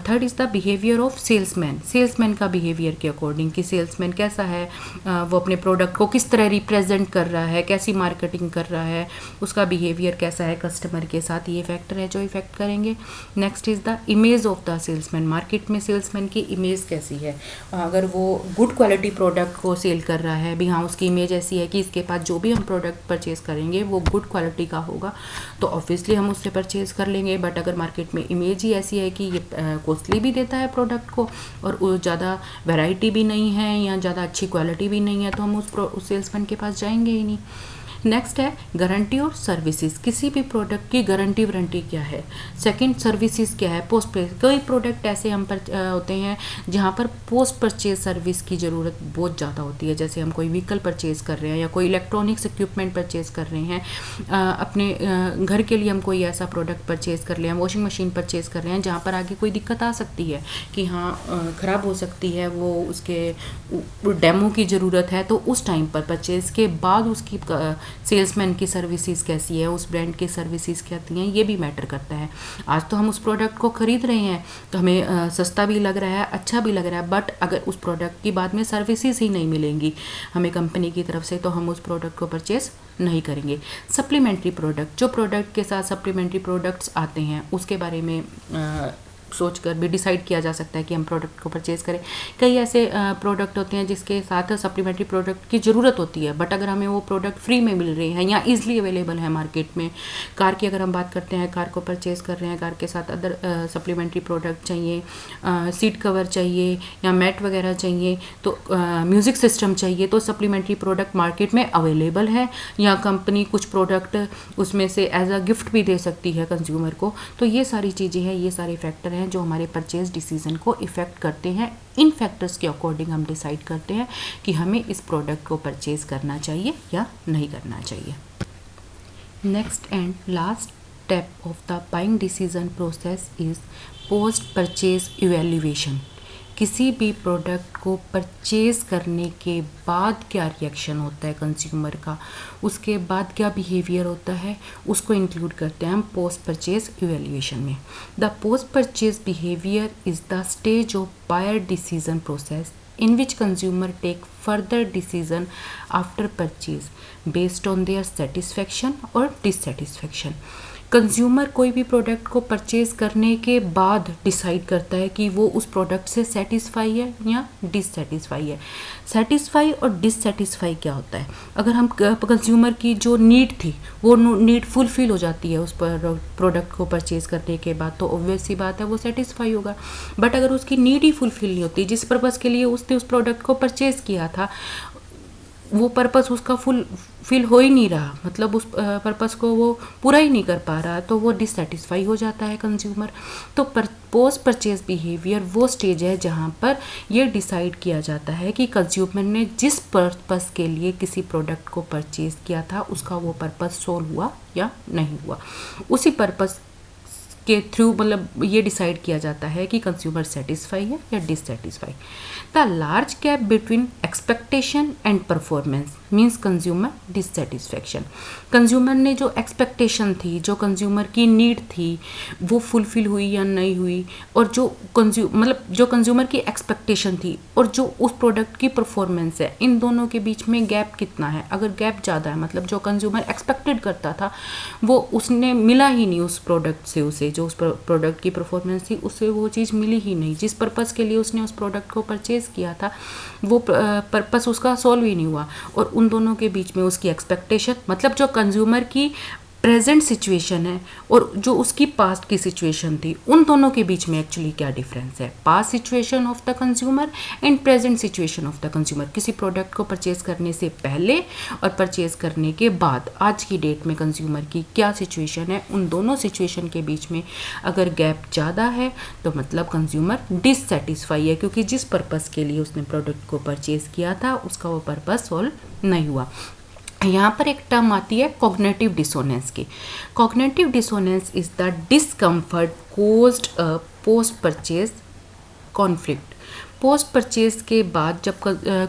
Third is the behaviour of salesman का बिहेवियर के अकॉर्डिंग कि सेल्समैन कैसा है, वो अपने प्रोडक्ट को किस तरह रिप्रेजेंट कर रहा है, कैसी मार्केटिंग कर रहा है, उसका बिहेवियर कैसा है कस्टमर के साथ, ये फैक्टर है जो इफेक्ट करेंगे। Next is the image of the salesman, market में सेल्समैन की इमेज कैसी है। अगर वो गुड क्वालिटी प्रोडक्ट को सेल कर रहा है भी, हाँ उसकी इमेज ऐसी है कि इसके पास जो भी हम प्रोडक्ट परचेज़ करेंगे वो गुड क्वालिटी का होगा तो ऑब्वियसली हम उससे परचेज़ कर लेंगे। बट अगर मार्केट में इमेज ही ऐसी है कि ये कॉस्टली भी देता है प्रोडक्ट को और ज़्यादा वैरायटी भी नहीं है या ज़्यादा अच्छी क्वालिटी भी नहीं है, तो हम उस सेल्समैन के पास जाएंगे ही नहीं। नेक्स्ट है गारंटी और सर्विसेज। किसी भी प्रोडक्ट की गारंटी वारंटी क्या है। सेकंड, सर्विसेज क्या है। पोस्ट परचेज, कई प्रोडक्ट ऐसे हम पर होते हैं जहाँ पर पोस्ट परचेज सर्विस की ज़रूरत बहुत ज़्यादा होती है। जैसे हम कोई व्हीकल परचेज़ कर रहे हैं या कोई इलेक्ट्रॉनिक्स इक्विपमेंट परचेज़ कर रहे हैं, अपने घर के लिए हम कोई ऐसा प्रोडक्ट परचेज़ कर रहे हैं, वॉशिंग मशीन परचेज़ कर रहे हैं जहाँ पर आगे कोई दिक्कत आ सकती है कि हाँ ख़राब हो सकती है, वो उसके डेमो की ज़रूरत है, तो उस टाइम पर परचेज़ के बाद उसकी सेल्समैन की सर्विसेज कैसी है, उस ब्रांड की सर्विसेज कैसी हैं, ये भी मैटर करता है। आज तो हम उस प्रोडक्ट को ख़रीद रहे हैं तो हमें सस्ता भी लग रहा है, अच्छा भी लग रहा है, बट अगर उस प्रोडक्ट की बाद में सर्विसेज ही नहीं मिलेंगी हमें कंपनी की तरफ से तो हम उस प्रोडक्ट को परचेज़ नहीं करेंगे। सप्लीमेंट्री प्रोडक्ट, जो प्रोडक्ट के साथ सप्लीमेंट्री प्रोडक्ट्स आते हैं उसके बारे में सोचकर भी डिसाइड किया जा सकता है कि हम प्रोडक्ट को परचेज़ करें। कई ऐसे प्रोडक्ट होते हैं जिसके साथ सप्लीमेंट्री प्रोडक्ट की ज़रूरत होती है, बट अगर हमें वो प्रोडक्ट फ्री में मिल रहे हैं या ईजिली अवेलेबल है मार्केट में। कार की अगर हम बात करते हैं, कार को परचेज़ कर रहे हैं, कार के साथ अदर सप्लीमेंट्री प्रोडक्ट चाहिए, सीट कवर चाहिए या मैट वगैरह चाहिए, तो म्यूज़िक सिस्टम चाहिए, तो सप्लीमेंट्री प्रोडक्ट मार्केट में अवेलेबल है या कंपनी कुछ प्रोडक्ट उसमें से एज अ गिफ्ट भी दे सकती है कंज्यूमर को। तो ये सारी चीज़ें हैं, ये सारे फैक्टर हैं जो हमारे परचेज डिसीजन को इफ़ेक्ट करते हैं। इन फैक्टर्स के अकॉर्डिंग हम डिसाइड करते हैं कि हमें इस प्रोडक्ट को परचेज करना चाहिए या नहीं करना चाहिए। Next and last step of the buying decision process is post purchase evaluation. किसी भी प्रोडक्ट को परचेज़ करने के बाद क्या रिएक्शन होता है कंज्यूमर का, उसके बाद क्या बिहेवियर होता है, उसको इंक्लूड करते हैं हम पोस्ट परचेज़ इवैल्यूएशन में। The post purchase behaviour is the stage of buyer decision process in which consumer take further decision after purchase based on their satisfaction or dissatisfaction। Consumer कोई भी product को purchase करने के बाद decide करता है कि वो उस प्रोडक्ट से सेटिस्फाई है या डिससेटिस्फाई है। सेटिस्फाई और डिससेटिस्फाई क्या होता है, अगर हम कंज्यूमर की जो नीड थी वो नीड फुलफिल हो जाती है उस प्रोडक्ट को परचेज़ करने के बाद तो ऑब्वियस सी बात है वो सेटिस्फाई होगा। बट अगर उसकी नीड ही फुलफिल नहीं होती, जिस पर्पज़ के लिए उसने उस प्रोडक्ट को परचेज़ किया था वो पर्पस उसका फुल हो ही नहीं रहा, मतलब उस पर्पस को वो पूरा ही नहीं कर पा रहा, तो वो डिससेटिस्फाई हो जाता है कंज्यूमर। तो पोस्ट परचेज बिहेवियर वो स्टेज है जहाँ पर ये डिसाइड किया जाता है कि कंज्यूमर ने जिस पर्पस के लिए किसी प्रोडक्ट को परचेज किया था उसका वो पर्पस सोल्व हुआ या नहीं हुआ। उसी पर्पस के थ्रू मतलब ये डिसाइड किया जाता है कि कंज्यूमर सेटिस्फाई है या dissatisfy. The large gap between expectation and performance means consumer dissatisfaction. Consumer ने जो एक्सपेक्टेशन थी, जो कंज्यूमर की नीड थी वो फुलफिल हुई या नहीं हुई, और जो कंज्यूमर की एक्सपेक्टेशन थी और जो उस प्रोडक्ट की परफॉर्मेंस है, इन दोनों के बीच में गैप कितना है। अगर गैप ज़्यादा है मतलब जो कंज्यूमर एक्सपेक्टेड करता था वो उसने मिला ही नहीं उस प्रोडक्ट से, उसे जो उस प्रोडक्ट की परफॉर्मेंस थी उससे वो चीज़ मिली ही नहीं, जिस पर्पज़ के लिए उसने उस प्रोडक्ट को परचेज़ किया था वो पर्पस उसका सॉल्व ही नहीं हुआ, और उन दोनों के बीच में उसकी एक्सपेक्टेशन मतलब जो कंज्यूमर की प्रेजेंट सिचुएशन है और जो उसकी पास्ट की सिचुएशन थी, उन दोनों के बीच में एक्चुअली क्या डिफरेंस है। Past situation of the consumer and present situation of the consumer, किसी प्रोडक्ट को परचेज़ करने से पहले और परचेज़ करने के बाद आज की डेट में कंज्यूमर की क्या सिचुएशन है, उन दोनों सिचुएशन के बीच में अगर गैप ज़्यादा है तो मतलब कंज्यूमर डिससेटिस्फाई है, क्योंकि जिस पर्पज़ के लिए उसने प्रोडक्ट को परचेज़ किया था उसका वो पर्पज़ सॉल्व नहीं हुआ। यहाँ पर एक टर्म आती है कॉग्निटिव डिसोनेंस की। Cognitive dissonance is the discomfort caused a post purchase conflict. Post purchase के बाद जब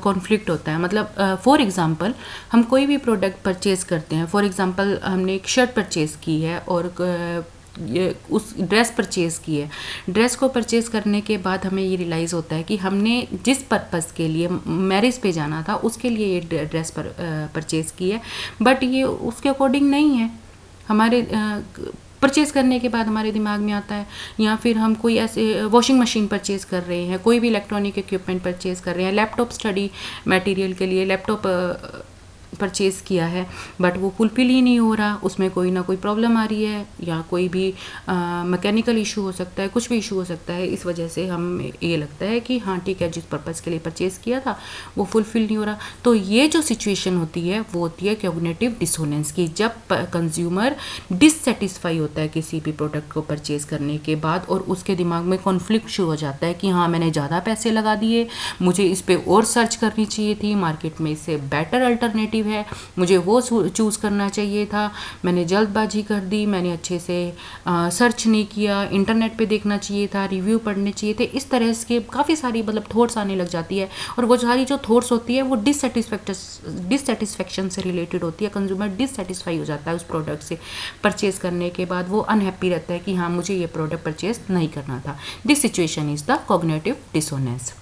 कॉन्फ्लिक्ट होता है, मतलब फॉर एग्ज़ाम्पल हम कोई भी प्रोडक्ट परचेज़ करते हैं, फॉर एग्ज़ाम्पल हमने एक शर्ट परचेज़ की है और उस ड्रेस परचेज़ की है। ड्रेस को परचेज़ करने के बाद हमें ये रियलाइज़ होता है कि हमने जिस पर्पज़ के लिए मैरिज पे जाना था उसके लिए ये ड्रेस परचेज़ की है, बट ये उसके अकॉर्डिंग नहीं है। हमारे परचेज़ करने के बाद हमारे दिमाग में आता है, या फिर हम कोई ऐसे वॉशिंग मशीन परचेज़ कर रहे हैं, कोई भी इलेक्ट्रॉनिक इक्विपमेंट परचेज़ कर रहे हैं, लैपटॉप स्टडी मटेरियल के लिए लैपटॉप परचेज़ किया है बट वो फुलफिल ही नहीं हो रहा, उसमें कोई ना कोई प्रॉब्लम आ रही है या कोई भी मैकेनिकल इशू हो सकता है, कुछ भी इशू हो सकता है, इस वजह से हम ये लगता है कि हाँ ठीक है, जिस पर्पज़ के लिए परचेज़ किया था वो फुलफिल नहीं हो रहा। तो ये जो सिचुएशन होती है वो होती है कॉग्निटिव डिसोनेंस की, जब कंज्यूमर डिससेटिस्फाई होता है किसी भी प्रोडक्ट को परचेज़ करने के बाद और उसके दिमाग में कॉन्फ्लिक्ट शुरू हो जाता है कि हाँ मैंने ज़्यादा पैसे लगा दिए, मुझे इस पर और सर्च करनी चाहिए थी, मार्केट में इससे बेटर अल्टरनेटिव है, मुझे वो चूज़ करना चाहिए था, मैंने जल्दबाजी कर दी, मैंने अच्छे से सर्च नहीं किया, इंटरनेट पे देखना चाहिए था, रिव्यू पढ़ने चाहिए थे, इस तरह के काफ़ी सारी मतलब थॉट्स आने लग जाती है। और वो सारी जो थॉट्स होती है वो डिससेटिस्फेक्शन से रिलेटेड होती है। कंज्यूमर डिससेटिस्फाई हो जाता है उस प्रोडक्ट से परचेज़ करने के बाद, वो अनहैप्पी रहता है कि हाँ मुझे ये प्रोडक्ट परचेज़ नहीं करना था। This situation is the cognitive dissonance.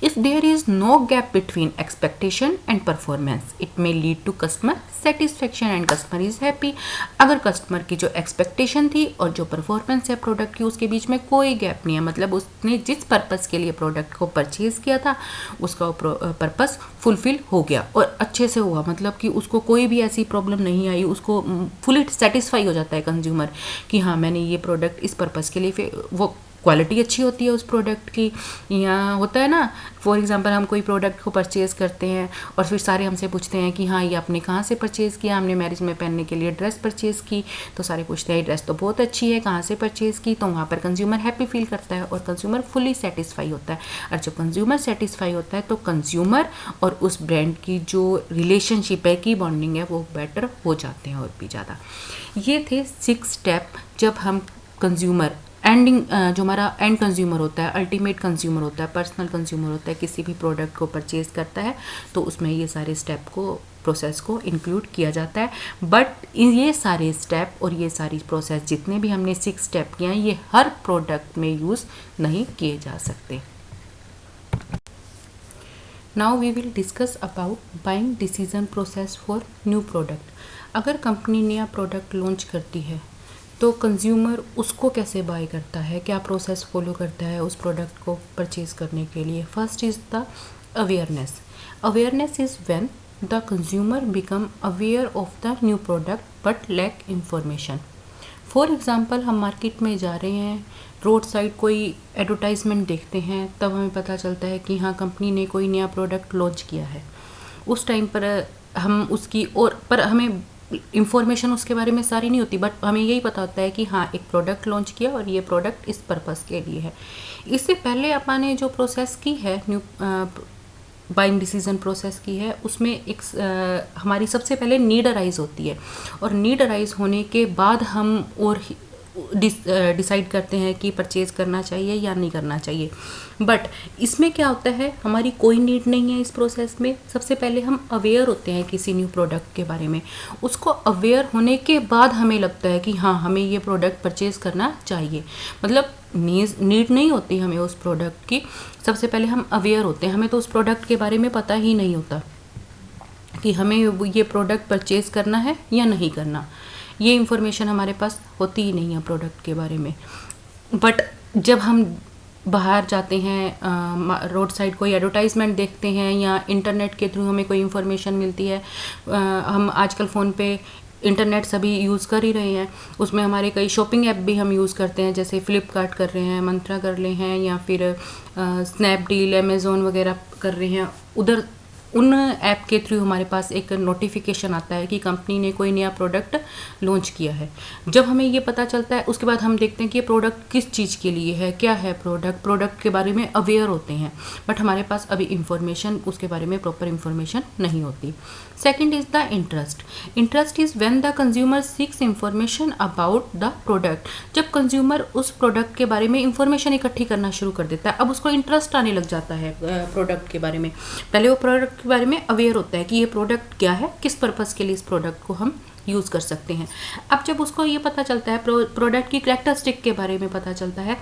If there is no gap between expectation and performance, it may lead to customer satisfaction and customer is happy. अगर कस्टमर की जो एक्सपेक्टेशन थी और जो परफॉर्मेंस है प्रोडक्ट की उसके बीच में कोई गैप नहीं है, मतलब उसने जिस पर्पज़ के लिए प्रोडक्ट को परचेज़ किया था उसका पर्पज़ फुलफिल हो गया और अच्छे से हुआ, मतलब कि उसको कोई भी ऐसी प्रॉब्लम नहीं आई, उसको फुली सेटिस्फाई हो जाता है कंज्यूमर कि हाँ मैंने ये प्रोडक्ट इस पर्पज़ के लिए, वो क्वालिटी अच्छी होती है उस प्रोडक्ट की। यहाँ होता है ना, फॉर एग्जांपल हम कोई प्रोडक्ट को परचेज़ करते हैं और फिर सारे हमसे पूछते हैं कि हाँ ये आपने कहाँ से परचेज़ किया, हमने मैरिज में पहनने के लिए ड्रेस परचेज़ की, तो सारे पूछते हैं ड्रेस तो बहुत अच्छी है, कहाँ से परचेज़ की, तो वहाँ पर कंज्यूमर हैप्पी फील करता है और कंज्यूमर फुली सेटिस्फाई होता है। और जब कंज्यूमर सेटिस्फाई होता है तो कंज्यूमर और उस ब्रांड की जो रिलेशनशिप है, की बॉन्डिंग है, वो बेटर हो जाते हैं और भी ज़्यादा। ये थे 6 स्टेप जब हम कंज्यूमर एंडिंग जो हमारा एंड कंज्यूमर होता है, अल्टीमेट कंज्यूमर होता है, पर्सनल कंज्यूमर होता है, किसी भी प्रोडक्ट को परचेज़ करता है तो उसमें ये सारे स्टेप को, प्रोसेस को इंक्लूड किया जाता है। बट ये सारे स्टेप और ये सारी प्रोसेस जितने भी हमने 6 स्टेप किए हैं ये हर प्रोडक्ट में यूज़ नहीं किए जा सकते। Now we will discuss about buying decision process for new product. अगर कंपनी नया प्रोडक्ट लॉन्च करती है तो कंज्यूमर उसको कैसे बाय करता है, क्या प्रोसेस फॉलो करता है उस प्रोडक्ट को परचेज़ करने के लिए। First is the awareness. Awareness is when the consumer become aware of the new product but lack information. For example हम मार्केट में जा रहे हैं, रोड साइड कोई एडवर्टाइजमेंट देखते हैं, तब हमें पता चलता है कि हाँ कंपनी ने कोई नया प्रोडक्ट लॉन्च किया है। उस टाइम पर हम उसकी पर हमें इंफॉर्मेशन उसके बारे में सारी नहीं होती, बट हमें यही पता होता है कि हाँ एक प्रोडक्ट लॉन्च किया और ये प्रोडक्ट इस पर्पज़ के लिए है। इससे पहले अपने जो प्रोसेस की है, न्यू बाइंग डिसीजन प्रोसेस की है, उसमें एक हमारी सबसे पहले नीड अराइज होती है और नीड अराइज होने के बाद हम और डिसाइड करते हैं कि परचेज़ करना चाहिए या नहीं करना चाहिए। बट इसमें क्या होता है, हमारी कोई नीड नहीं है इस प्रोसेस में। सबसे पहले हम अवेयर होते हैं किसी न्यू प्रोडक्ट के बारे में, उसको अवेयर होने के बाद हमें लगता है कि हाँ हमें ये प्रोडक्ट परचेज़ करना चाहिए। मतलब नीड नहीं होती हमें उस प्रोडक्ट की, सबसे पहले हम अवेयर होते हैं। हमें तो उस प्रोडक्ट के बारे में पता ही नहीं होता कि हमें ये प्रोडक्ट परचेज़ करना है या नहीं करना, ये इन्फॉर्मेशन हमारे पास होती ही नहीं है प्रोडक्ट के बारे में। बट जब हम बाहर जाते हैं, रोड साइड कोई एडवर्टाइजमेंट देखते हैं या इंटरनेट के थ्रू हमें कोई इन्फॉर्मेशन मिलती है, हम आजकल फ़ोन पे इंटरनेट सभी यूज़ कर ही रहे हैं, उसमें हमारे कई शॉपिंग ऐप भी हम यूज़ करते हैं, जैसे फ्लिपकार्ट कर रहे हैं, मंत्रा कर रहे हैं या फिर स्नैपडील, अमेज़ोन वगैरह कर रहे हैं। उधर उन ऐप के थ्रू हमारे पास एक नोटिफिकेशन आता है कि कंपनी ने कोई नया प्रोडक्ट लॉन्च किया है। जब हमें ये पता चलता है उसके बाद हम देखते हैं कि ये प्रोडक्ट किस चीज़ के लिए है, क्या है प्रोडक्ट के बारे में अवेयर होते हैं, बट हमारे पास अभी इंफॉर्मेशन उसके बारे में प्रॉपर इंफॉर्मेशन नहीं होती। Second is the interest. Interest is when the consumer seeks information about the product. जब कंज्यूमर उस प्रोडक्ट के बारे में इंफॉर्मेशन इकट्ठी करना शुरू कर देता है, अब उसको इंटरेस्ट आने लग जाता है प्रोडक्ट के बारे में। पहले वो प्रोडक्ट के बारे में अवेयर होता है कि ये प्रोडक्ट क्या है, किस पर्पज़ के लिए इस प्रोडक्ट को हम यूज़ कर सकते हैं। अब जब उसको ये पता चलता है, प्रोडक्ट की कैरेक्टरिस्टिक के बारे में पता चलता है,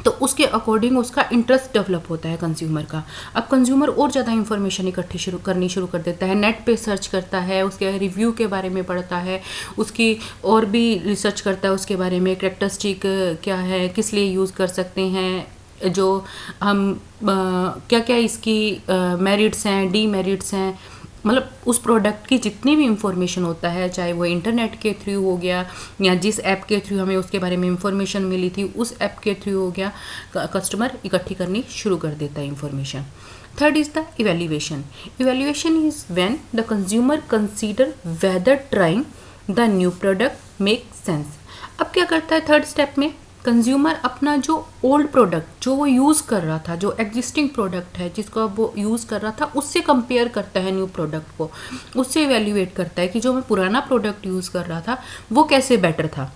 तो उसके अकॉर्डिंग उसका इंटरेस्ट डेवलप होता है कंज्यूमर का। अब कंज्यूमर और ज़्यादा इन्फॉर्मेशन इकट्ठी करनी शुरू कर देता है, नेट पे सर्च करता है, उसके रिव्यू के बारे में पढ़ता है, उसकी और भी रिसर्च करता है उसके बारे में, कैरेक्टरिस्टिक क्या है, किस लिए यूज़ कर सकते हैं, जो हम क्या क्या इसकी मेरिट्स हैं, डीमेरिट्स हैं, मतलब उस प्रोडक्ट की जितनी भी इंफॉर्मेशन होता है, चाहे वो इंटरनेट के थ्रू हो गया या जिस ऐप के थ्रू हमें उसके बारे में इंफॉर्मेशन मिली थी उस ऐप के थ्रू हो गया, कस्टमर इकट्ठी करनी शुरू कर देता है information. Third is the evaluation. Evaluation is when the consumer consider whether trying the new product make sense. अब क्या करता है थर्ड स्टेप में, कंज्यूमर अपना जो ओल्ड प्रोडक्ट जो वो यूज़ कर रहा था, जो एग्जिस्टिंग प्रोडक्ट है जिसको अब वो यूज़ कर रहा था, उससे कंपेयर करता है न्यू प्रोडक्ट को, उससे इवेल्युएट करता है कि जो मैं पुराना प्रोडक्ट यूज़ कर रहा था वो कैसे बेटर था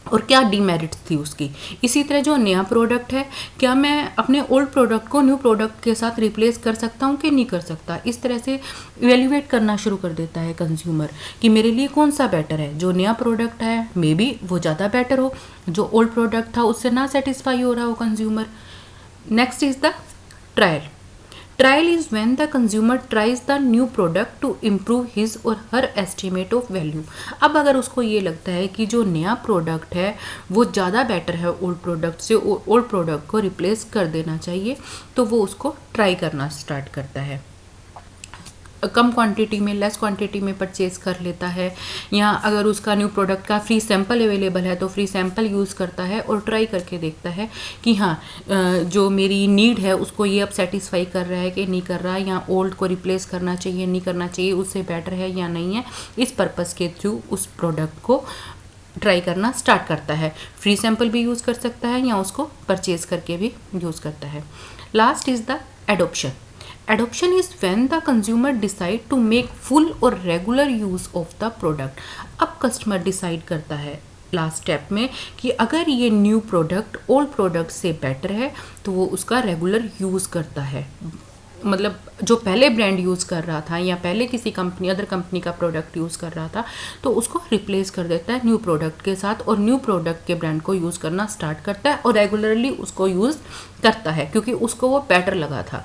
और क्या डीमेरिट्स थी उसकी। इसी तरह जो नया प्रोडक्ट है, क्या मैं अपने ओल्ड प्रोडक्ट को न्यू प्रोडक्ट के साथ रिप्लेस कर सकता हूँ कि नहीं कर सकता। इस तरह से इवेल्युएट करना शुरू कर देता है कंज्यूमर कि मेरे लिए कौन सा बेटर है। जो नया प्रोडक्ट है मे बी वो ज़्यादा बेटर हो, जो ओल्ड प्रोडक्ट था उससे ना सेटिस्फाई हो रहा हो consumer. Next is the trial. Trial is when the consumer tries the new product to improve his or her estimate of value। अब अगर उसको ये लगता है कि जो नया प्रोडक्ट है वो ज़्यादा बेटर है ओल्ड प्रोडक्ट से, ओल्ड प्रोडक्ट को रिप्लेस कर देना चाहिए, तो वो उसको ट्राई करना स्टार्ट करता है। कम क्वांटिटी में, लेस क्वांटिटी में परचेज कर लेता है, या अगर उसका न्यू प्रोडक्ट का फ्री सैंपल अवेलेबल है तो फ्री सैंपल यूज़ करता है और ट्राई करके देखता है कि हाँ जो मेरी नीड है उसको ये अब सेटिस्फाई कर रहा है कि नहीं कर रहा है, या ओल्ड को रिप्लेस करना चाहिए नहीं करना चाहिए, उससे बेटर है या नहीं है। इस पर्पज़ के थ्रू उस प्रोडक्ट को ट्राई करना स्टार्ट करता है। फ्री सैंपल भी यूज़ कर सकता है या उसको परचेज करके भी यूज़ करता है। Last is the adoption. Adoption is when the consumer decide to make full और regular use of the product। अब कस्टमर डिसाइड करता है लास्ट स्टेप में कि अगर ये न्यू प्रोडक्ट ओल्ड प्रोडक्ट से बेटर है तो वो उसका रेगुलर यूज़ करता है। मतलब जो पहले ब्रांड यूज़ कर रहा था या पहले किसी कंपनी अदर कंपनी का प्रोडक्ट यूज़ कर रहा था तो उसको रिप्लेस कर देता है न्यू प्रोडक्ट के साथ, और न्यू प्रोडक्ट के ब्रांड को यूज़ करना स्टार्ट करता है और रेगुलरली उसको यूज़ करता है क्योंकि उसको वो बेटर लगा था,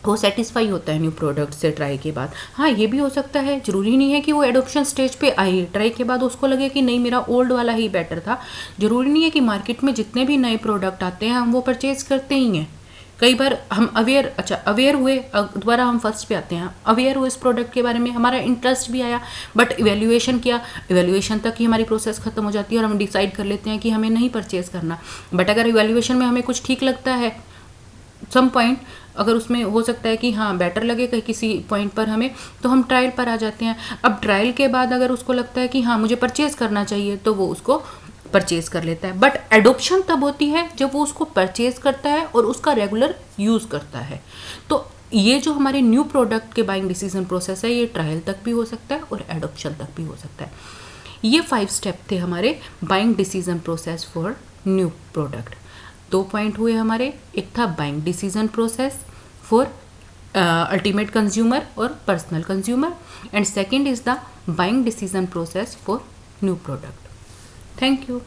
वो सेटिस्फाई होता है न्यू प्रोडक्ट से ट्राई के बाद। हाँ ये भी हो सकता है, ज़रूरी नहीं है कि वो एडोप्शन स्टेज पे आई ट्राई के बाद उसको लगे कि नहीं मेरा ओल्ड वाला ही बेटर था। ज़रूरी नहीं है कि मार्केट में जितने भी नए प्रोडक्ट आते हैं हम वो परचेज़ करते ही हैं। कई बार हम अवेयर हुए, दोबारा हम फर्स्ट पे आते हैं, अवेयर हुए इस प्रोडक्ट के बारे में, हमारा इंटरेस्ट भी आया, बट इवेल्युएशन किया, इवेल्युएशन तक ही हमारी प्रोसेस खत्म हो जाती है और हम डिसाइड कर लेते हैं कि हमें नहीं परचेज़ करना। बट अगर इवेल्युएशन में हमें कुछ ठीक लगता है सम पॉइंट, अगर उसमें हो सकता है कि हाँ बेटर लगे कहीं किसी पॉइंट पर हमें, तो हम ट्रायल पर आ जाते हैं। अब ट्रायल के बाद अगर उसको लगता है कि हाँ मुझे परचेज़ करना चाहिए तो वो उसको परचेज़ कर लेता है। बट एडोप्शन तब होती है जब वो उसको परचेज़ करता है और उसका रेगुलर यूज़ करता है। तो ये जो हमारे न्यू प्रोडक्ट के बाइंग डिसीजन प्रोसेस है ये ट्रायल तक भी हो सकता है और एडोप्शन तक भी हो सकता है। ये 5 स्टेप थे हमारे buying decision process for new product. 2 point हुए हमारे, एक था buying decision process for ultimate consumer और personal consumer, and second is the buying decision process for new product. Thank you.